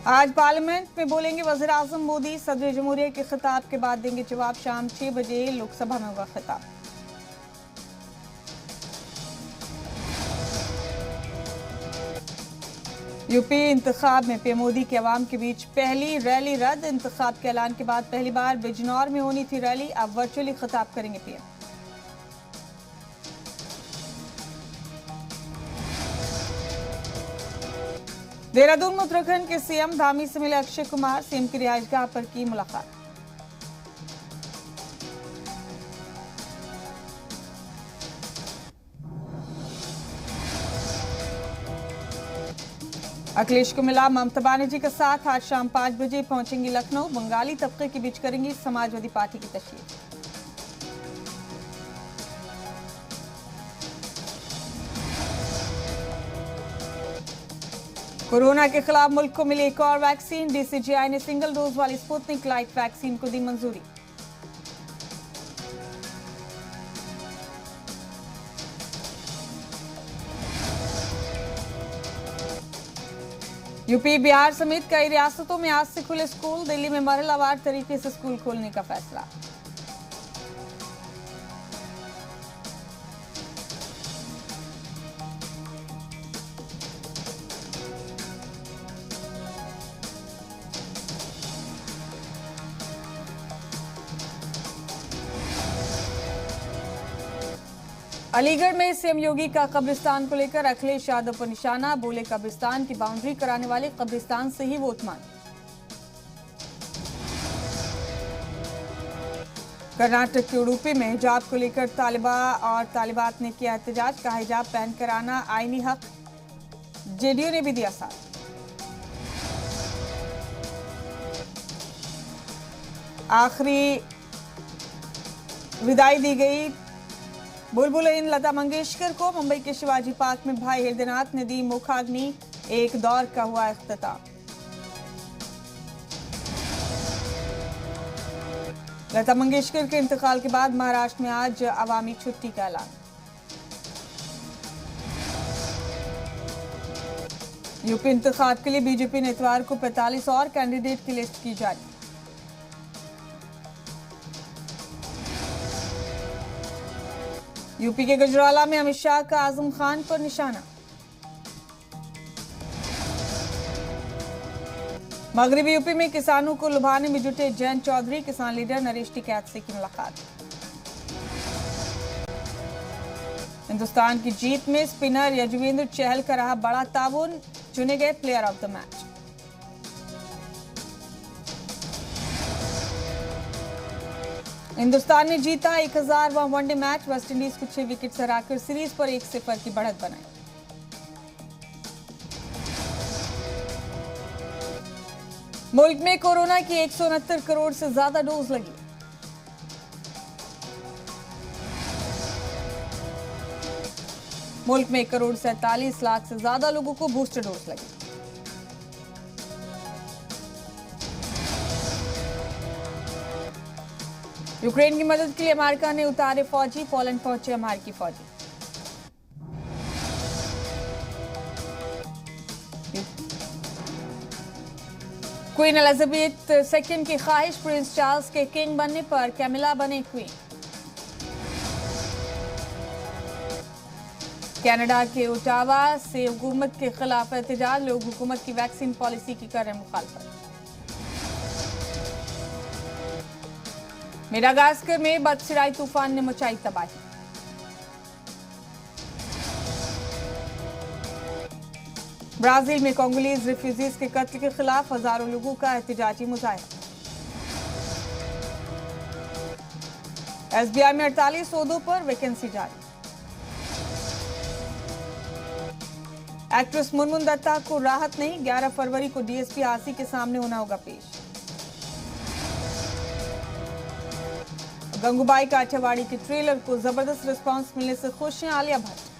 आज पार्लियामेंट में बोलेंगे वज़ीर आज़म मोदी। सदर जमहूरिया के खिताब के बाद देंगे जवाब। शाम 6 बजे लोकसभा में होगा खिताब। यूपी इंतखाब में पीएम मोदी के अवाम के बीच पहली रैली रद्द। इंतखाब के ऐलान के बाद पहली बार बिजनौर में होनी थी रैली, अब वर्चुअली खिताब करेंगे पीएम। देहरादून में उत्तराखंड के सीएम धामी से मिले अक्षय कुमार। सीएम की रिहायशगाह पर की मुलाकात। अखिलेश को मिला ममता बनर्जी का साथ। आज शाम 5 बजे पहुंचेंगी लखनऊ। बंगाली तबके के बीच करेंगी समाजवादी पार्टी की तशरीह। कोरोना के खिलाफ मुल्क को मिली एक और वैक्सीन। डीसीजीआई ने सिंगल डोज वाली स्पुतनिक लाइट वैक्सीन को दी मंजूरी। यूपी बिहार समेत कई रियासतों में आज से खुले स्कूल। दिल्ली में मरहलावार तरीके से स्कूल खोलने का फैसला। अलीगढ़ में सीएम योगी का कब्रिस्तान को लेकर अखिलेश यादव पर निशाना। बोले कब्रिस्तान की बाउंड्री कराने वाले कब्रिस्तान से ही वोट मांगे। कर्नाटक के उडुपी में हिजाब को लेकर तालिबा और तालिबात ने किया एहतजाज। कहा हिजाब पहनकर आना आईनी हक। जेडीयू ने भी दिया साथ। आखिरी विदाई दी गई बुलबुलें लता मंगेशकर को। मुंबई के शिवाजी पार्क में भाई हृदयनाथ ने दी मुखाग्नि। एक दौर का हुआ इख्तिताम। लता मंगेशकर के इंतकाल के बाद महाराष्ट्र में आज अवामी छुट्टी का ऐलान। यूपी इंतखाब के लिए बीजेपी ने इतवार को 45 और कैंडिडेट की लिस्ट की जारी। यूपी के गुजराला में अमित शाह का आजम खान पर निशाना। मगरबी यूपी में किसानों को लुभाने में जुटे जयंत चौधरी। किसान लीडर नरेश टिकैत से की मुलाकात। हिंदुस्तान की जीत में स्पिनर यजुवेंद्र चहल का रहा बड़ा ताउन। चुने गए player of the match. Hindustan ने जीता 1000वां वनडे मैच। वेस्टइंडीज को 6 विकेट से हराकर सीरीज पर 1-0 की बढ़त बनाई। मुल्क में कोरोना की 169 करोड़ से ज्यादा डोज लगी। मुल्क में 1 करोड़ 47 लाख से ज्यादा लोगों को बूस्टर डोज लगी। यूक्रेन की मदद के लिए अमेरिका ने उतारे फौजी। पोलैंड पहुंचे अमेरिकी फौजी। क्वीन एलिजाबेथ II की ख्वाहिश। प्रिंस चार्ल्स के किंग बनने पर कैमिला बने क्वीन। कनाडा के ओटावा से हुकूमत के खिलाफ एहतजाज। लोग हुकूमत की वैक्सीन पॉलिसी की कर रहे मुखालफत। मेडागास्कर में बदसिराई तूफान ने मचाई तबाही। ब्राजील में कोंगोलीज रिफ्यूजीज के कत्ल के खिलाफ हजारों लोगों का एहतजाजी मुजाहरा। एसबीआई में 48 ओहदों पर वैकेंसी जारी। एक्ट्रेस मुनमुन दत्ता को राहत नहीं। 11 फरवरी को डीएसपी आरसी के सामने होना होगा पेश। गंगूबाई काठियावाड़ी के ट्रेलर को जबरदस्त रिस्पांस मिलने से खुश हैं आलिया भट्ट।